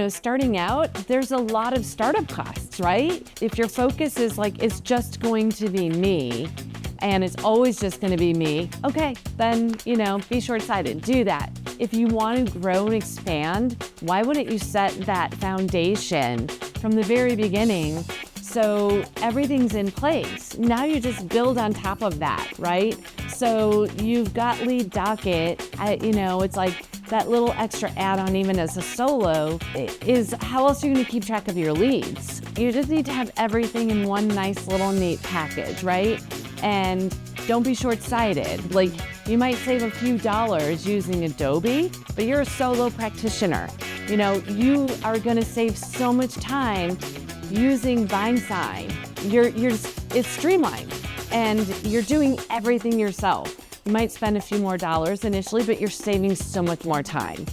starting out, there's a lot of startup costs, right? If your focus is like, it's just going to be me, and it's always just going to be me, okay, then, be short-sighted. Do that. If you want to grow and expand, why wouldn't you set that foundation from the very beginning so everything's in place? Now you just build on top of that, right? So you've got lead docket, it's like that little extra add-on even as a solo is how else are you going to keep track of your leads? You just need to have everything in one nice little neat package, right? And don't be short-sighted. Like, you might save a few dollars using Adobe, but you're a solo practitioner. You are gonna save so much time using VineSign. It's streamlined, and you're doing everything yourself. You might spend a few more dollars initially, but you're saving so much more time.